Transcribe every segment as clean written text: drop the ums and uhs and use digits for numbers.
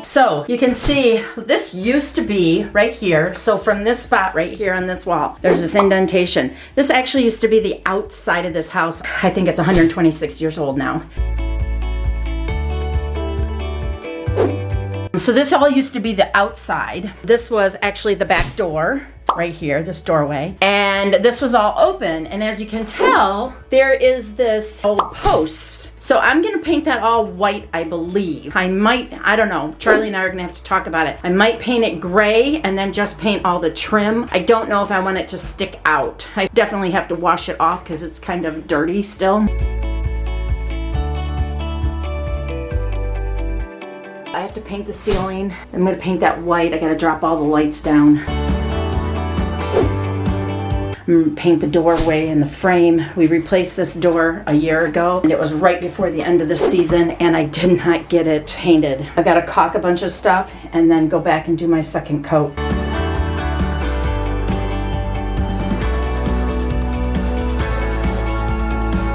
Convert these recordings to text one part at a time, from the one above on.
So you can see this used to be right here. So from this spot right here on this wall, there's this indentation. This actually used to be the outside of this house. I think it's 126 years old now. So this all used to be the outside. This was actually the back door right here, this doorway. And this was all open. And as you can tell, there is this old post. So I'm gonna paint that all white, I believe. I don't know, Charlie and I are gonna have to talk about it. I might paint it gray and then just paint all the trim. I don't know if I want it to stick out. I definitely have to wash it off because it's kind of dirty still. I have to paint the ceiling. I'm gonna paint that white. I gotta drop all the lights down. I'm gonna paint the doorway and the frame. We replaced this door a year ago and it was right before the end of the season and I did not get it painted. I gotta caulk a bunch of stuff and then go back and do my second coat.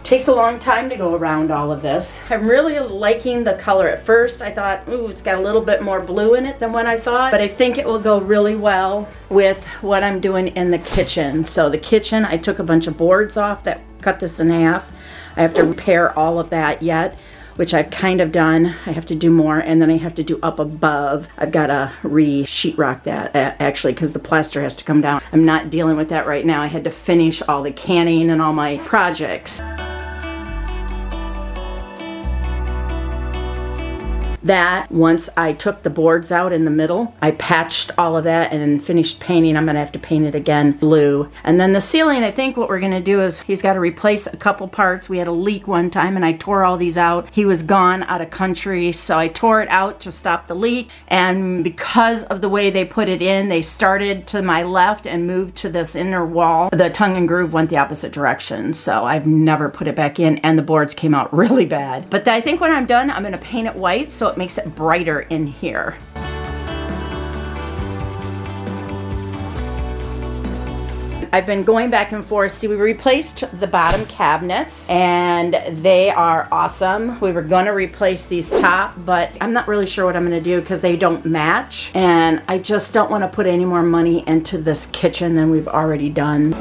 Takes a long time to go around all of this. I'm really liking the color. At first I thought, ooh, it's got a little bit more blue in it than what I thought, but I think it will go really well with what I'm doing in the kitchen. So the kitchen, I took a bunch of boards off that cut this in half. I have to repair all of that yet, which I've kind of done. I have to do more, and then I have to do up above. I've got to re-sheetrock that actually because the plaster has to come down. I'm not dealing with that right now. I had to finish all the canning and all my projects. That, once I took the boards out in the middle, I patched all of that and finished painting. I'm gonna have to paint it again blue. And then the ceiling, I think what we're gonna do is he's gotta replace a couple parts. We had a leak one time and I tore all these out. He was gone out of country, so I tore it out to stop the leak. And because of the way they put it in, they started to my left and moved to this inner wall. The tongue and groove went the opposite direction, so I've never put it back in, and the boards came out really bad. But I think when I'm done, I'm gonna paint it white so it makes it brighter in here. I've been going back and forth. See, we replaced the bottom cabinets and they are awesome. We were gonna replace these top, but I'm not really sure what I'm gonna do because they don't match. And I just don't wanna put any more money into this kitchen than we've already done.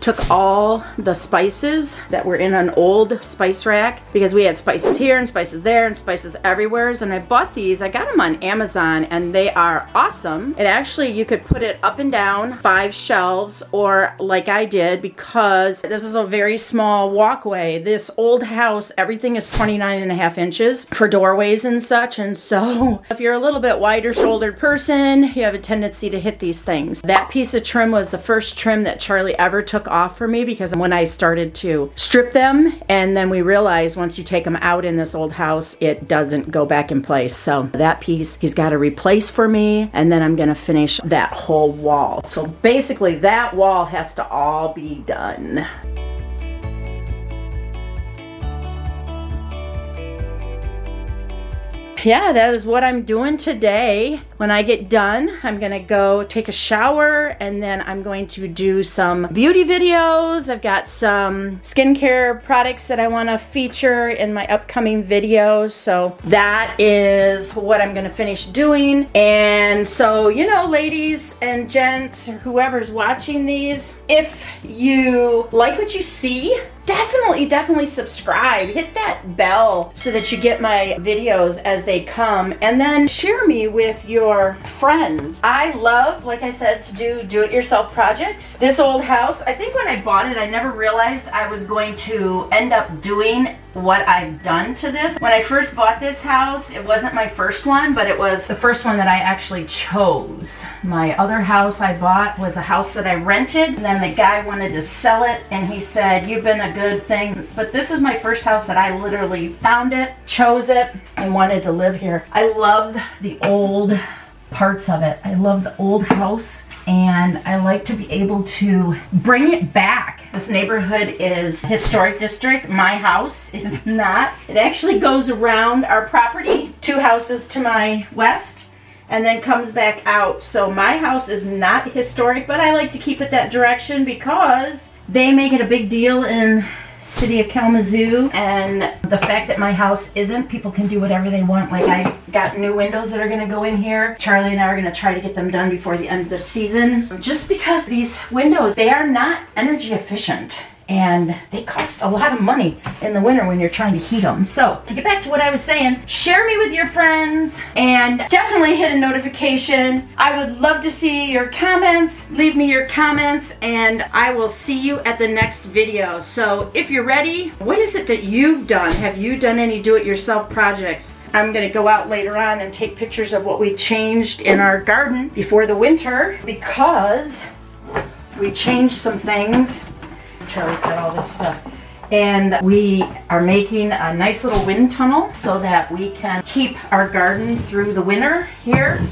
Took all the spices that were in an old spice rack because we had spices here and spices there and spices everywhere, and I bought these. I got them on Amazon and they are awesome. And actually you could put it up and down 5 shelves, or like I did, because this is a very small walkway. This old house, everything is 29.5 inches for doorways and such, and so if you're a little bit wider shouldered person, you have a tendency to hit these things. That piece of trim was the first trim that Charlie ever took off for me, because when I started to strip them, and then we realized once you take them out in this old house, it doesn't go back in place. So that piece he's got to replace for me, and then I'm gonna finish that whole wall. So basically that wall has to all be done. Yeah, that is what I'm doing today. When I get done, I'm gonna go take a shower, and then I'm going to do some beauty videos. I've got some skincare products that I wanna feature in my upcoming videos. So that is what I'm gonna finish doing. And so, you know, ladies and gents, whoever's watching these, if you like what you see, definitely subscribe. Hit that bell so that you get my videos as they come, and then share me with your friends. I love, like I said, to do do-it-yourself projects. This old house, I think when I bought it, I never realized I was going to end up doing what I've done to this. When I first bought this house, it wasn't my first one, but it was the first one that I actually chose. My other house I bought was a house that I rented, and then the guy wanted to sell it, and he said, "You've been a good thing." But this is my first house that I literally found it, chose it, and wanted to live here. I loved the old parts of it. I love the old house, and I like to be able to bring it back. This neighborhood is historic district. My house is not. It actually goes around our property, 2 houses to my west, and then comes back out. So my house is not historic, but I like to keep it that direction because they make it a big deal in city of Kalamazoo, and the fact that my house isn't, people can do whatever they want. Like, I got new windows that are gonna go in here. Charlie and I are gonna try to get them done before the end of the season. Just because these windows, they are not energy efficient. And they cost a lot of money in the winter when you're trying to heat them. So, to get back to what I was saying, share me with your friends and definitely hit a notification. I would love to see your comments. Leave me your comments and I will see you at the next video. So, if you're ready, what is it that you've done? Have you done any do-it-yourself projects? I'm gonna go out later on and take pictures of what we changed in our garden before the winter because we changed some things. Charlie's got all this stuff. And we are making a nice little wind tunnel so that we can keep our garden through the winter here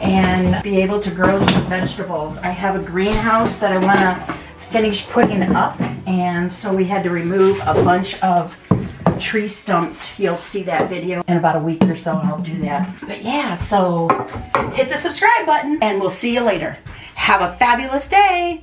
and be able to grow some vegetables. I have a greenhouse that I want to finish putting up, and so we had to remove a bunch of tree stumps. You'll see that video in about a week or so. I'll do that. But yeah, so hit the subscribe button and we'll see you later. Have a fabulous day.